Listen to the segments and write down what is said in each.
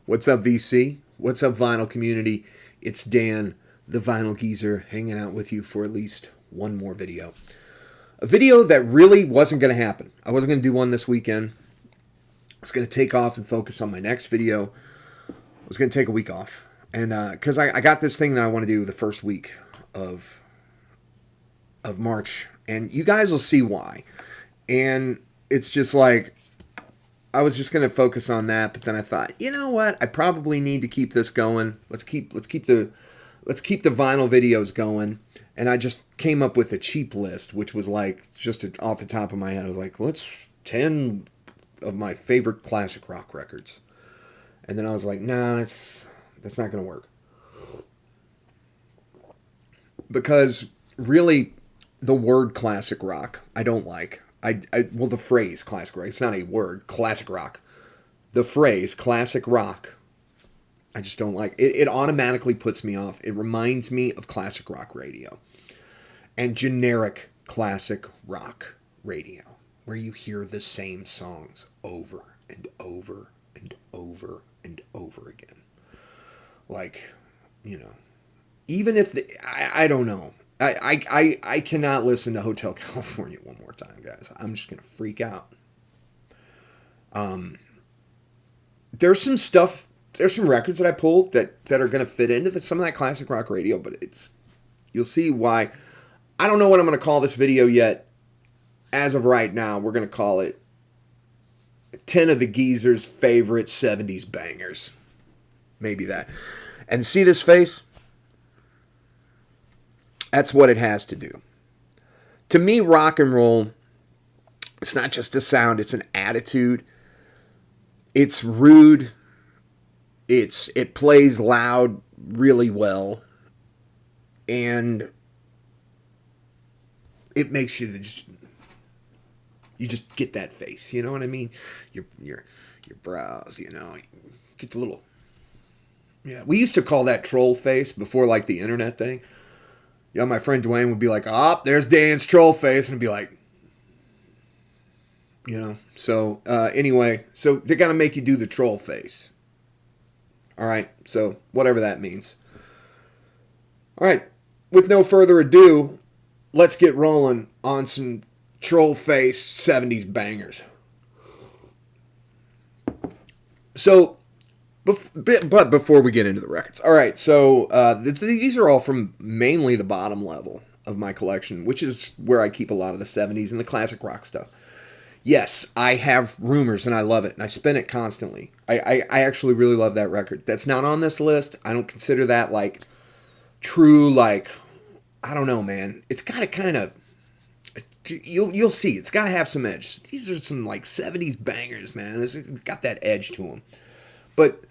What's up, VC? What's up, vinyl community? It's Dan, the Vinyl Geezer, hanging out with you for at least one more video. A video that really wasn't going to happen. I wasn't going to do one this weekend. I was going to take off and focus on my next video. I was going to take a week off. And because I got this thing that I want to do the first week of March. And you guys will see why. And it's just like, I was just going to focus on that, but then I thought, you know what? I probably need to keep this going. Let's keep the vinyl videos going. And I just came up with a cheap list, which was like just off the top of my head. I was like, let's 10 of my favorite classic rock records. And then I was like, nah, that's not going to work. Because really, the word classic rock, I don't like. Well, the phrase classic rock, it's not a word, classic rock. The phrase classic rock, I just don't like. It automatically puts me off. It reminds me of classic rock radio and generic classic rock radio, where you hear the same songs over and over and over and over again. Like, even if I don't know. I cannot listen to Hotel California one more time, guys. I'm just going to freak out. There's some records that I pulled that are going to fit into some of that classic rock radio, but you'll see why. I don't know what I'm going to call this video yet. As of right now, we're going to call it 10 of the Geezer's favorite 70s bangers. Maybe that. And see this face? That's what it has to do. To me, rock and roll, it's not just a sound, it's an attitude. It's rude. It plays loud really well. And it makes you just get that face, you know what I mean? Your brows, get the little, yeah. We used to call that troll face before like the internet thing. My friend Dwayne would be like, there's Dan's troll face. And I'd be like, So, anyway, so they got to make you do the troll face. All right. So, whatever that means. All right. With no further ado, let's get rolling on some troll face 70s bangers. So, but before we get into the records. All right, so these are all from mainly the bottom level of my collection, which is where I keep a lot of the 70s and the classic rock stuff. Yes, I have Rumors, and I love it, and I spin it constantly. I actually really love that record. That's not on this list. I don't consider that, like, true, like, I don't know, man. It's got to kind of, you'll see. It's got to have some edge. These are some, like, 70s bangers, man. It's got that edge to them. But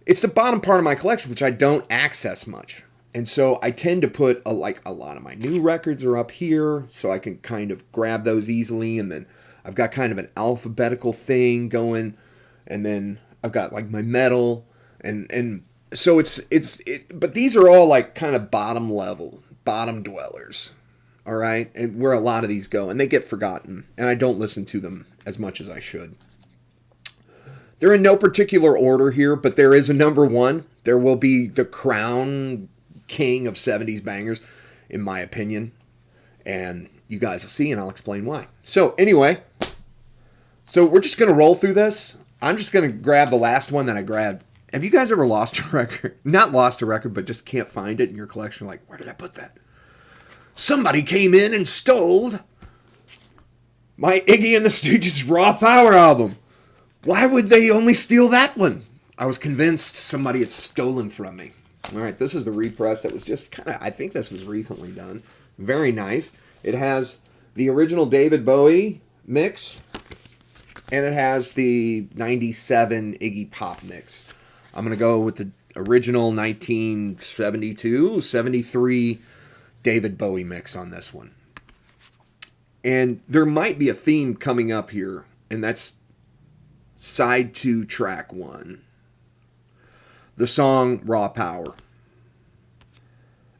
it's the bottom part of my collection, which I don't access much. And so I tend to put a lot of my new records are up here, so I can kind of grab those easily. And then I've got kind of an alphabetical thing going. And then I've got like my metal. And so but these are all like kind of bottom level, bottom dwellers. All right. And where a lot of these go. And they get forgotten. And I don't listen to them as much as I should. They're in no particular order here, but there is a number one. There will be the crown king of 70s bangers, in my opinion. And you guys will see, and I'll explain why. So, anyway, we're just going to roll through this. I'm just going to grab the last one that I grabbed. Have you guys ever lost a record? Not lost a record, but just can't find it in your collection? Like, where did I put that? Somebody came in and stole my Iggy and the Stooges Raw Power album. Why would they only steal that one? I was convinced somebody had stolen from me. All right, this is the repress that was just kind of, I think this was recently done. Very nice. It has the original David Bowie mix, and it has the 97 Iggy Pop mix. I'm going to go with the original 1972, 73 David Bowie mix on this one. And there might be a theme coming up here, and that's Side 2, Track 1. The song Raw Power.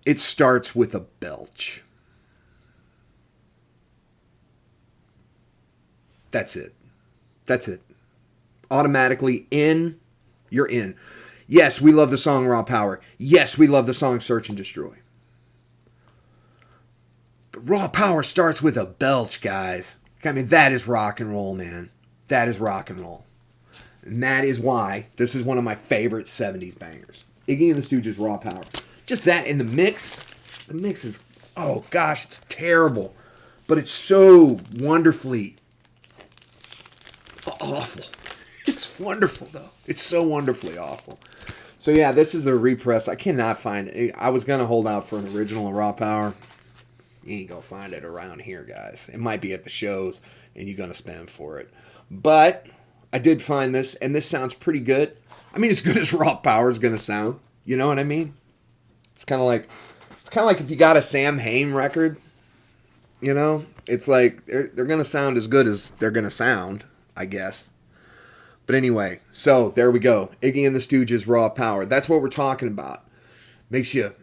It starts with a belch. That's it. Automatically in You're in. Yes, we love the song Raw Power. Yes, we love the song Search and Destroy. But Raw Power starts with a belch, guys. I mean, that is rock and roll, man. That is rock and roll. And that is why this is one of my favorite 70s bangers. Iggy and the Stooges' Raw Power. Just that in the mix. The mix is, oh gosh, it's terrible. But it's so wonderfully awful. It's wonderful, though. It's so wonderfully awful. So yeah, this is the repress. I cannot find it. I was going to hold out for an original Raw Power. You ain't going to find it around here, guys. It might be at the shows, and you're going to spend for it. But I did find this, and this sounds pretty good. I mean, as good as Raw Power is going to sound. You know what I mean? It's kind of like if you got a Sam Hain record, you know? It's like they're going to sound as good as they're going to sound, I guess. But anyway, so there we go. Iggy and the Stooges' Raw Power. That's what we're talking about. Makes you,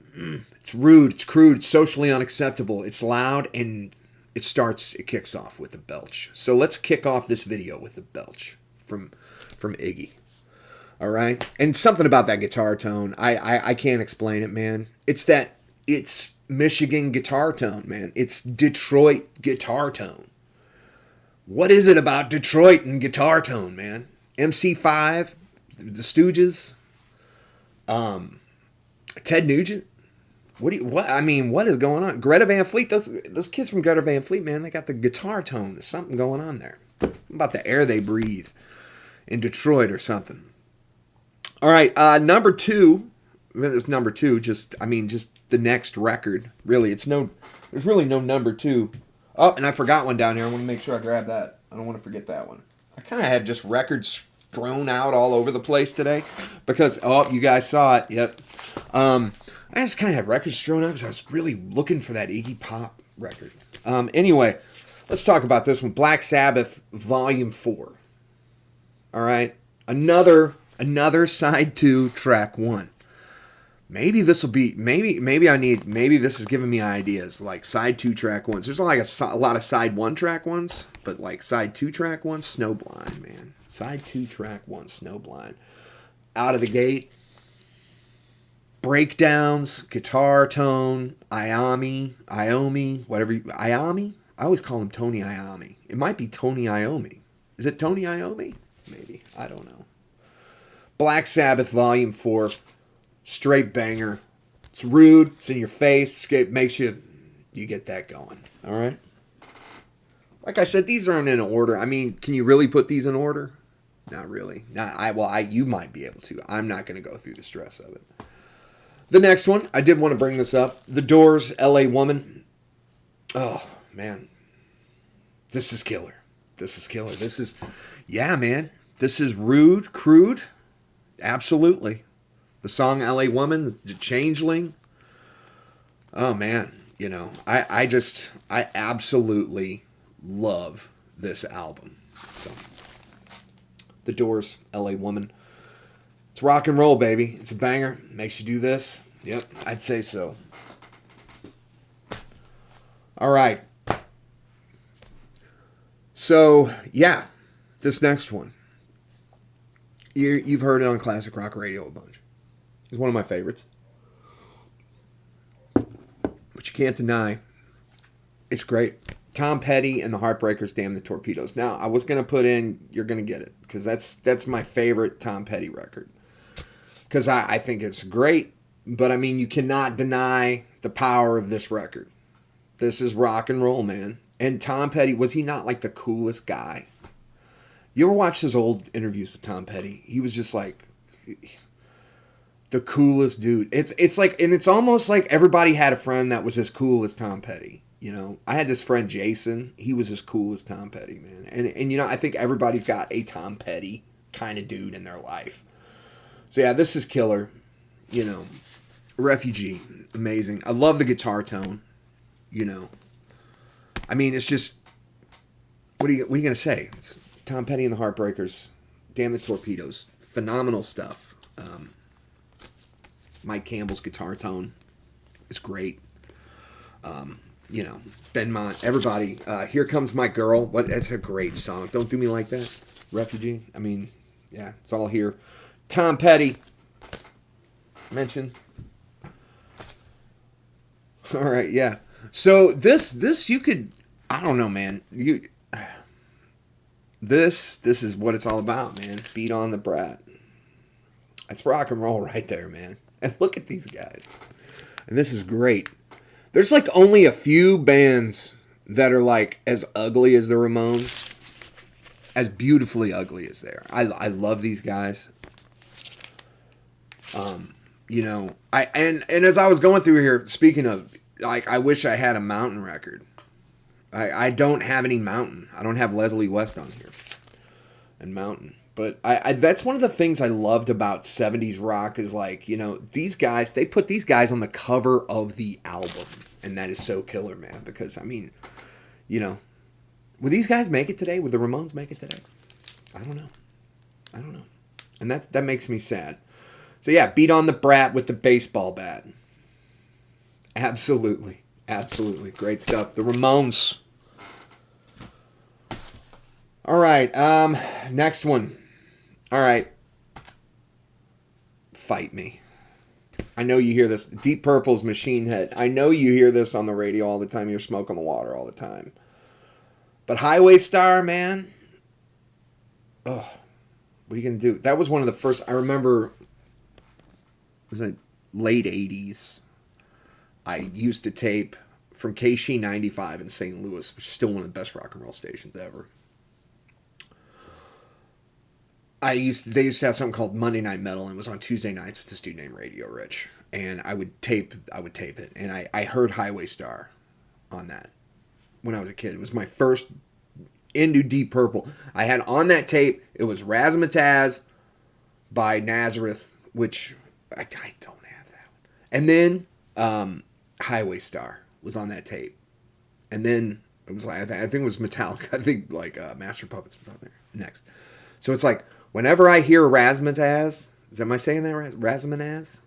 it's rude, it's crude, it's socially unacceptable, it's loud, and it kicks off with a belch. So let's kick off this video with a belch from Iggy. All right? And something about that guitar tone, I can't explain it, man. It's Michigan guitar tone, man. It's Detroit guitar tone. What is it about Detroit and guitar tone, man? MC5, the Stooges, Ted Nugent. What is going on? Greta Van Fleet, those kids from Greta Van Fleet, man, they got the guitar tone. There's something going on there. Something about the air they breathe in Detroit or something. All right, number two. There's number two. Just the next record. Really, there's really no number two. Oh, and I forgot one down here. I want to make sure I grab that. I don't want to forget that one. I kind of had just records thrown out all over the place today because, you guys saw it. Yep. I just kind of had records thrown out because I was really looking for that Iggy Pop record. Anyway, let's talk about this one. Black Sabbath, Volume 4. All right. Another side 2, track 1. Maybe this will be, maybe this is giving me ideas, like side 2 track 1s. There's like a lot of side 1 track 1s, but like side 2 track 1, Snowblind, man. Side 2 track 1, Snowblind. Out of the gate, breakdowns, guitar tone, Iommi, whatever. Iommi? I always call him Tony Iommi. It might be Tony Iommi. Is it Tony Iommi? Maybe. I don't know. Black Sabbath, Volume 4. Straight banger. It's rude. It's in your face. It makes you get that going. All right? Like I said, these aren't in order. I mean, can you really put these in order? Not really. You might be able to. I'm not going to go through the stress of it. The next one, I did want to bring this up. The Doors, L.A. Woman. Oh, man. This is killer. Yeah, man. This is rude, crude. Absolutely. The song L.A. Woman, the Changeling. Oh, man. You know, I absolutely love this album. So, The Doors, L.A. Woman. It's rock and roll, baby. It's a banger. Makes you do this. Yep, I'd say so. All right. So, yeah, this next one. You've heard it on Classic Rock Radio a bunch. It's one of my favorites. But you can't deny, it's great. Tom Petty and the Heartbreakers, Damn the Torpedoes. Now, I was going to put in You're Gonna Get It, because that's my favorite Tom Petty record. Because I think it's great, but I mean, you cannot deny the power of this record. This is rock and roll, man. And Tom Petty, was he not like the coolest guy? You ever watch his old interviews with Tom Petty? He was just like the coolest dude. It's like, and it's almost like everybody had a friend that was as cool as Tom Petty. You know, I had this friend Jason. He was as cool as Tom Petty, man. And you know, I think everybody's got a Tom Petty kind of dude in their life. So yeah, this is killer. You know, Refugee, amazing. I love the guitar tone. You know, I mean, it's just, what are you gonna say? It's Tom Petty and the Heartbreakers, Damn the Torpedoes, phenomenal stuff. Mike Campbell's guitar tone is great. You know, Ben Mont, everybody. Here Comes My Girl. That's a great song. Don't Do Me Like That. Refugee. I mean, yeah, it's all here. Tom Petty mentioned. All right, yeah. So this you could, I don't know, man. This is what it's all about, man. Beat on the brat. That's rock and roll right there, man. And look at these guys. And this is great. There's like only a few bands that are like as ugly as the Ramones, as beautifully ugly as they are. I love these guys. You know, and as I was going through here, speaking of, like, I wish I had a Mountain record. I don't have any Mountain. I don't have Leslie West on here and Mountain. But I that's one of the things I loved about 70s rock is, like, you know, these guys, they put these guys on the cover of the album. And that is so killer, man. Because, I mean, you know, would these guys make it today? Would the Ramones make it today? I don't know. And that makes me sad. So, yeah, beat on the brat with the baseball bat. Absolutely. Absolutely. Great stuff. The Ramones. All right. Next one. All right. Fight me. I know you hear this. Deep Purple's Machine Head. I know you hear this on the radio all the time. You're smoking the water all the time. But Highway Star, man. Oh, what are you going to do? That was one of the first. I remember. It was like late 80s. I used to tape from KC 95 in St. Louis, which is still one of the best rock and roll stations ever. They used to have something called Monday Night Metal, and it was on Tuesday nights with this dude named Radio Rich. And I would tape it. And I heard Highway Star on that when I was a kid. It was my first into Deep Purple. I had on that tape, it was Razzmatazz by Nazareth, which I don't have that one. And then Highway Star was on that tape. And then it was like, I think it was Metallica. I think like Master Puppets was on there next. So it's like, whenever I hear Razzmatazz, am I saying that right? Razzmatazz?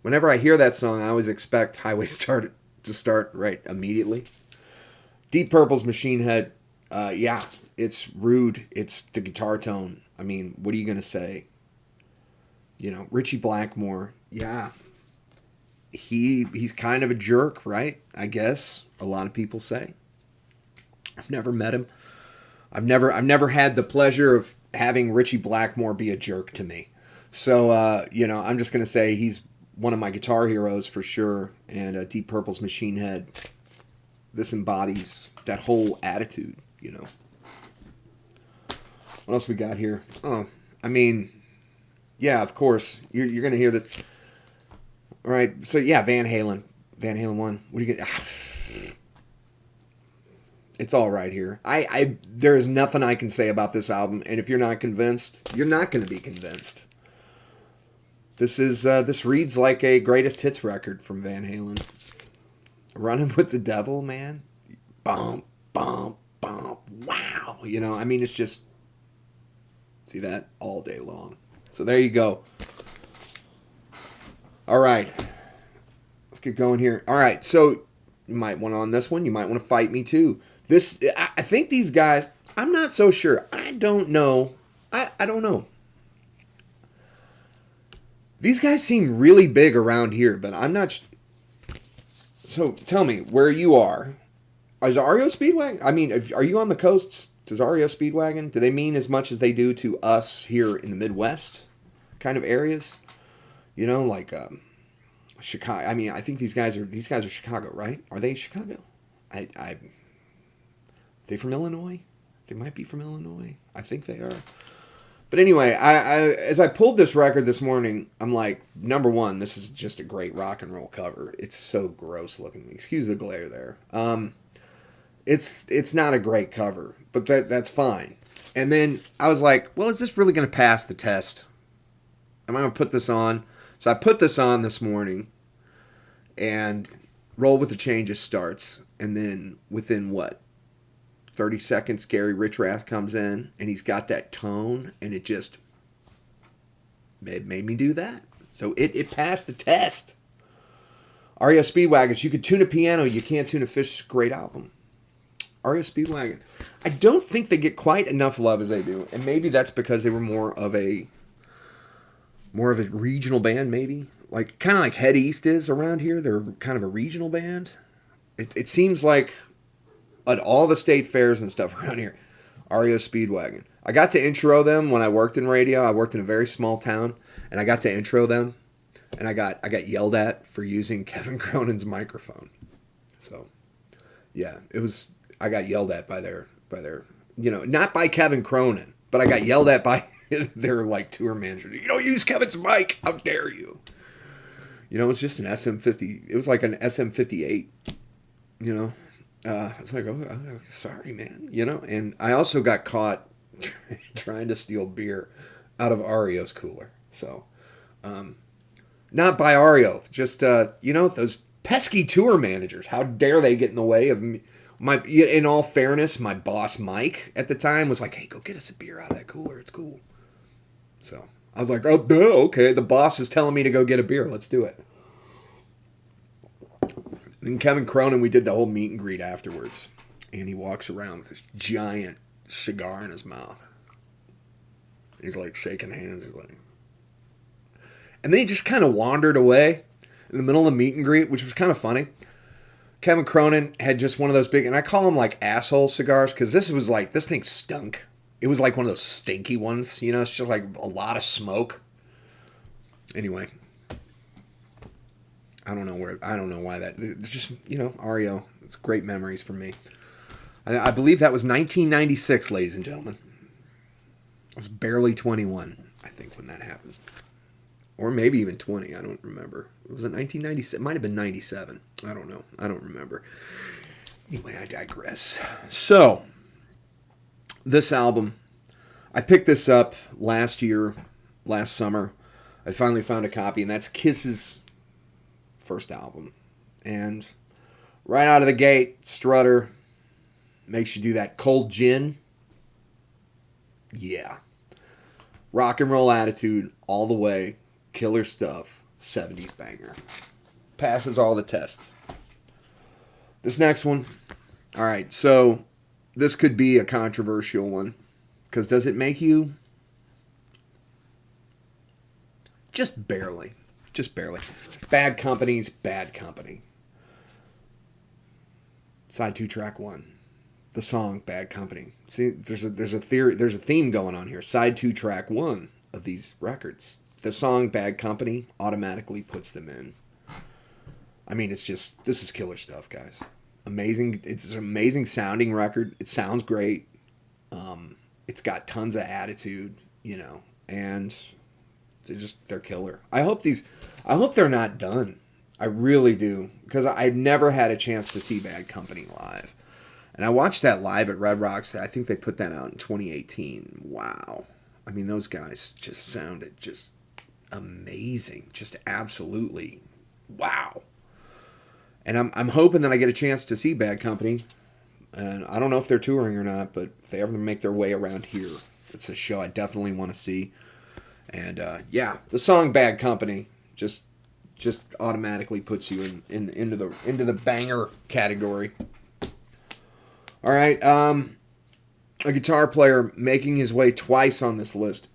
Whenever I hear that song, I always expect Highway Star to start right immediately. Deep Purple's Machine Head, yeah, it's rude. It's the guitar tone. I mean, what are you going to say? You know, Richie Blackmore, yeah. He's kind of a jerk, right? I guess a lot of people say. I've never met him. I've never had the pleasure of having Richie Blackmore be a jerk to me. So, you know, I'm just going to say he's one of my guitar heroes for sure. And Deep Purple's Machine Head, this embodies that whole attitude, you know. What else we got here? Oh, I mean, yeah, of course. You're going to hear this. All right, so yeah, Van Halen 1. What do you get? It's all right here. There is nothing I can say about this album, and if you're not convinced, you're not going to be convinced. This reads like a greatest hits record from Van Halen. Running with the Devil, man. Bump, bump, bump. Wow. You know, I mean, it's just, see that all day long. So there you go. All right. Let's get going here. All right. So you might want on this one. You might want to fight me too. I think these guys, I'm not so sure. I don't know. I don't know. These guys seem really big around here, but I'm not. So tell me where you are. Is REO Speedwagon? I mean, are you on the coasts? Does REO Speedwagon, do they mean as much as they do to us here in the Midwest kind of areas? You know, like Chicago. I mean, I think these guys are Chicago, right? Are they Chicago? They from Illinois? They might be from Illinois. I think they are. But anyway, I as I pulled this record this morning, I'm like, number one, this is just a great rock and roll cover. It's so gross looking. Excuse the glare there. It's not a great cover, but that's fine. And then I was like, well, is this really going to pass the test? Am I going to put this on? So I put this on this morning, and Roll with the Changes starts, and then within what? 30 seconds, Gary Richrath comes in, and he's got that tone, and it just made me do that. So it passed the test. REO Speedwagon, you could tune a piano, you can't tune a fish. Great album. REO Speedwagon. I don't think they get quite enough love as they do, and maybe that's because they were more of a more of a regional band, maybe. Like, kind of like Head East is around here. They're kind of a regional band. It seems like at all the state fairs and stuff around here, REO Speedwagon. I got to intro them when I worked in radio. I worked in a very small town, and I got to intro them, and I got yelled at for using Kevin Cronin's microphone. So, yeah, it was. I got yelled at by their not by Kevin Cronin, but I got yelled at by their like tour manager. You don't use Kevin's mic. How dare you? You know, it was just an SM50. It was like an SM58. You know, it's like, oh, sorry, man. You know, and I also got caught trying to steal beer out of REO's cooler. So, not by REO, just those pesky tour managers. How dare they get in the way of me? In all fairness, my boss Mike at the time was like, "Hey, go get us a beer out of that cooler. It's cool." So I was like, "Oh, duh, okay." The boss is telling me to go get a beer. Let's do it. And Kevin Cronin, we did the whole meet and greet afterwards, and he walks around with this giant cigar in his mouth. He's like shaking hands. He's like, and then he just kind of wandered away in the middle of the meet and greet, which was kind of funny. Kevin Cronin had just one of those big, and I call them like asshole cigars because this thing stunk. It was like one of those stinky ones, you know, it's just like a lot of smoke. Anyway, I don't know why that, it's just, REO, it's great memories for me. I believe that was 1996, ladies and gentlemen. I was barely 21, I think, when that happened. Or maybe even 20, I don't remember. Was it 1996? It might have been 97. I don't know. I don't remember. Anyway, I digress. So, this album, I picked this up last summer. I finally found a copy, and that's Kiss's first album. And right out of the gate, Strutter makes you do that cold gin. Yeah. Rock and roll attitude all the way. Killer stuff. 70s banger. Passes all the tests. This next one. Alright, so this could be a controversial one. Because does it make you? Just barely. Just barely. Bad Company's Bad Company. Side 2, track 1. The song Bad Company. See, there's a theme going on here. Side 2, track 1 of these records. The song Bad Company automatically puts them in. I mean, this is killer stuff, guys. Amazing. It's an amazing sounding record. It sounds great. It's got tons of attitude, and they're killer. I hope they're not done. I really do, because I've never had a chance to see Bad Company live. And I watched that live at Red Rocks. I think they put that out in 2018. Wow. I mean, those guys just sounded just amazing. Just absolutely wow. And I'm hoping that I get a chance to see Bad Company. And I don't know if they're touring or not, but if they ever make their way around here, it's a show I definitely want to see. And the song Bad Company just automatically puts you into the banger category. All right, a guitar player making his way twice on this list.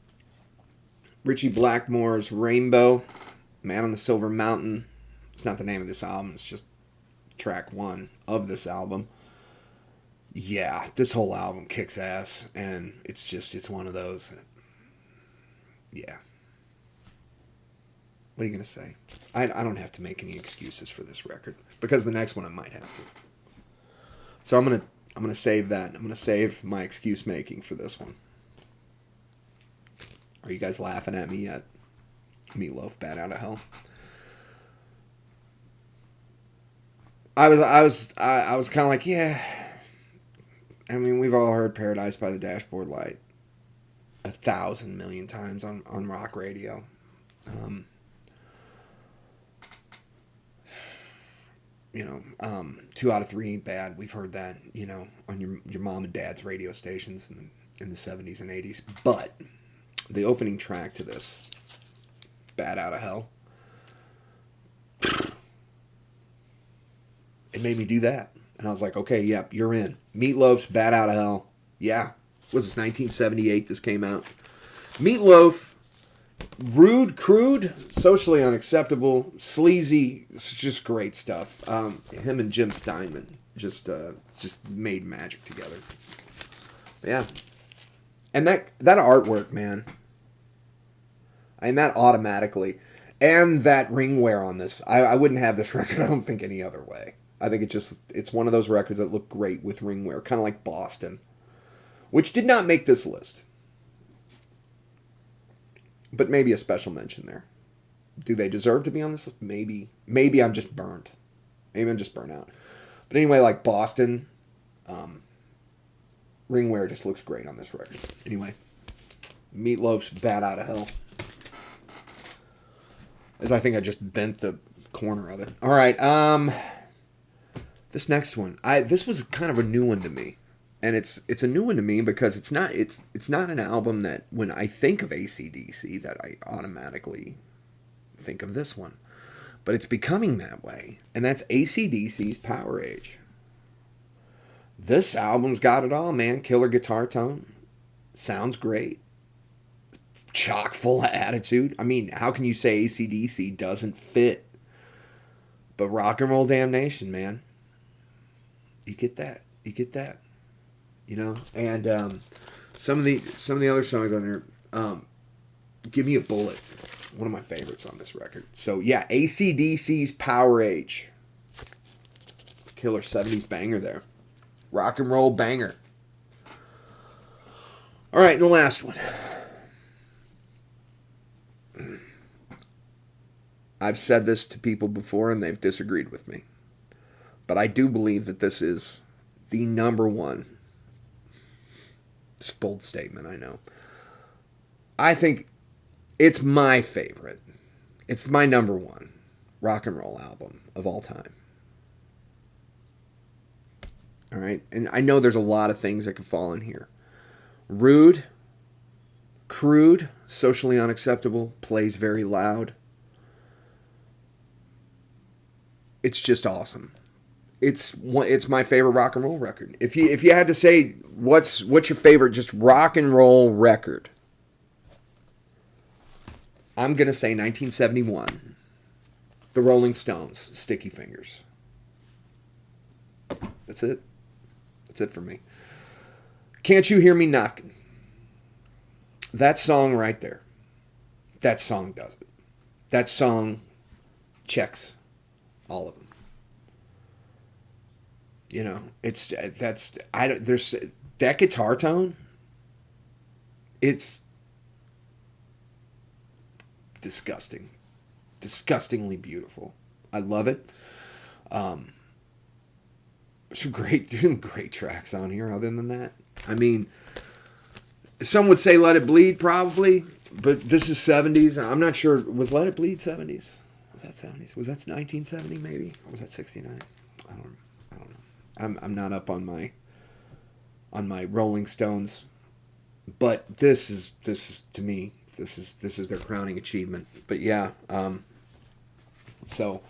Ritchie Blackmore's Rainbow, Man on the Silver Mountain. It's not the name of this album, it's just track 1 of this album. Yeah, this whole album kicks ass, and it's one of those. Yeah. What are you going to say? I don't have to make any excuses for this record, because the next one I might have to. So I'm going to save that. I'm going to save my excuse making for this one. Are you guys laughing at me yet? Meatloaf, Bat Out of Hell. I was kind of like, yeah. I mean, we've all heard Paradise by the Dashboard Light 1,000 million times on rock radio. 2 out of 3 ain't bad. We've heard that, on your mom and dad's radio stations in the 70s and 80s. But the opening track to this, Bat Out of Hell, it made me do that. And I was like, okay, yep, you're in. Meatloaf's Bat Out of Hell. Yeah. Was this 1978 this came out? Meatloaf Rude, crude, socially unacceptable, sleazy. It's just great stuff. Him and Jim Steinman just made magic together. Yeah, and that artwork, man. I mean, that automatically, and that ring wear on this. I wouldn't have this record, I don't think, any other way. I think it's one of those records that look great with ring wear, kind of like Boston, which did not make this list. But maybe a special mention there. Do they deserve to be on this list? Maybe. Maybe I'm just burnt. Maybe I'm just burnt out. But anyway, like Boston, ring wear just looks great on this record. Anyway, Meatloaf's Bat Out of Hell. As I think I just bent the corner of it. All right, this next one. This was kind of a new one to me. And it's a new one to me because it's not an album that when I think of AC/DC that I automatically think of this one. But it's becoming that way. And that's AC/DC's Power Age. This album's got it all, man. Killer guitar tone. Sounds great. Chock full of attitude. I mean, how can you say AC/DC doesn't fit? But Rock and Roll Damnation, man. You get that. You get that. You know? And some of the other songs on there, Give Me a Bullet. One of my favorites on this record. So, yeah, AC/DC's Power Age. Killer 70s banger there. Rock and roll banger. All right, and the last one. I've said this to people before and they've disagreed with me. But I do believe that this is the number one. It's a bold statement, I know. I think it's my favorite. It's my number one rock and roll album of all time. All right? And I know there's a lot of things that could fall in here. Rude, crude, socially unacceptable, plays very loud. It's just awesome. It's my favorite rock and roll record. If you had to say what's your favorite just rock and roll record, I'm gonna say 1971, The Rolling Stones, Sticky Fingers. That's it. That's it for me. Can't You Hear Me Knocking? That song right there. That song does it. That song checks all of them. You know, there's that guitar tone. It's disgusting. Disgustingly beautiful. I love it. Some great tracks on here other than that. I mean, some would say Let It Bleed probably, but this is 70s. I'm not sure. Was Let It Bleed 70s? Was that 70s? Was that 1970 maybe? Or was that 69? I don't know. I'm not up on my Rolling Stones, but this is to me this is their crowning achievement. But yeah, so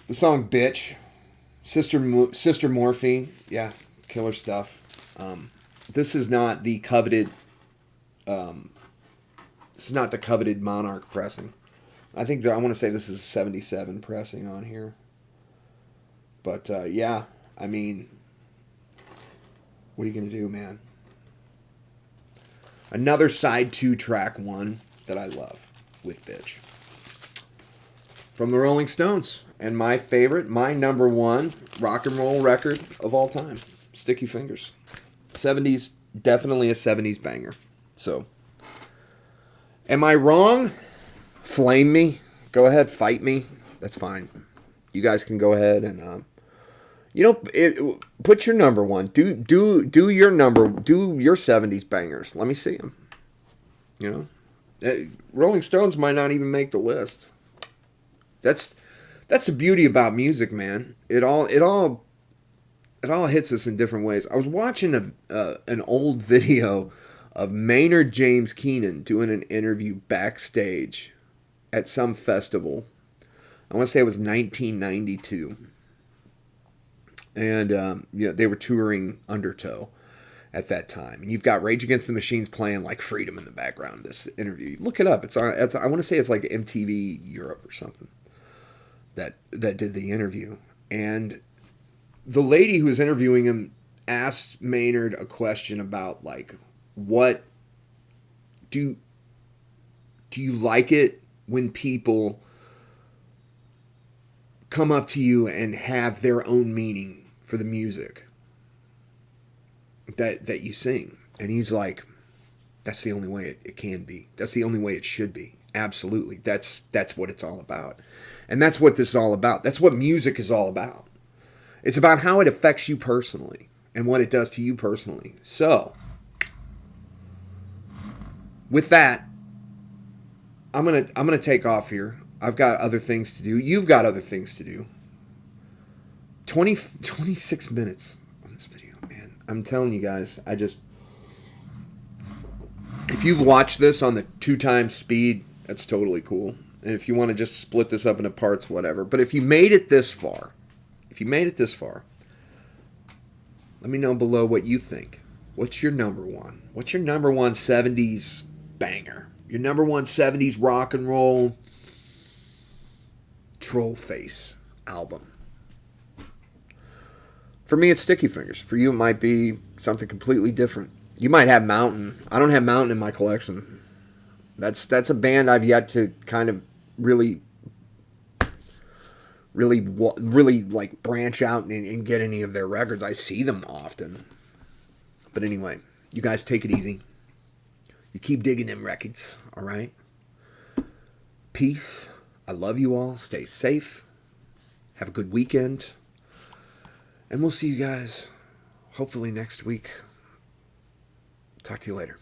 the song "Bitch," Sister Morphine, yeah, killer stuff. This is not the coveted. This is not the coveted Monarch pressing. I think I want to say this is a 77 pressing on here. But, yeah, I mean, what are you going to do, man? Another side 2 track 1 that I love with Bitch. From the Rolling Stones. And my favorite, my number one rock and roll record of all time. Sticky Fingers. 70s, definitely a 70s banger. So, am I wrong? Flame me. Go ahead, fight me. That's fine. You guys can go ahead and... put your number one. Do your 70s bangers. Let me see them. Rolling Stones might not even make the list. That's the beauty about music, man. It all hits us in different ways. I was watching an old video of Maynard James Keenan doing an interview backstage at some festival. I want to say it was 1992. And they were touring Undertow. at that time. And you've got Rage Against the Machines playing like Freedom in the background of this interview. Look it up. I want to say it's like MTV Europe or something that did the interview. And the lady who was interviewing him asked Maynard a question about like, what do you like it when people come up to you and have their own meaning for the music that you sing? And he's like, that's the only way it can be. That's the only way it should be. Absolutely. That's what it's all about. And that's what this is all about. That's what music is all about. It's about how it affects you personally and what it does to you personally. So, with that, I'm gonna take off here. I've got other things to do. You've got other things to do. 26 minutes on this video, man. I'm telling you guys, if you've watched this on the 2x speed, that's totally cool. And if you want to just split this up into parts, whatever. But if you made it this far, let me know below what you think. What's your number one? What's your number one 70s banger? Your number one 70s rock and roll troll face album? For me, it's Sticky Fingers. For you, it might be something completely different. You might have Mountain. I don't have Mountain in my collection. That's a band I've yet to kind of really like branch out and get any of their records. I see them often. But anyway, you guys take it easy. You keep digging them rekkids, all right? Peace. I love you all. Stay safe. Have a good weekend. And we'll see you guys hopefully next week. Talk to you later.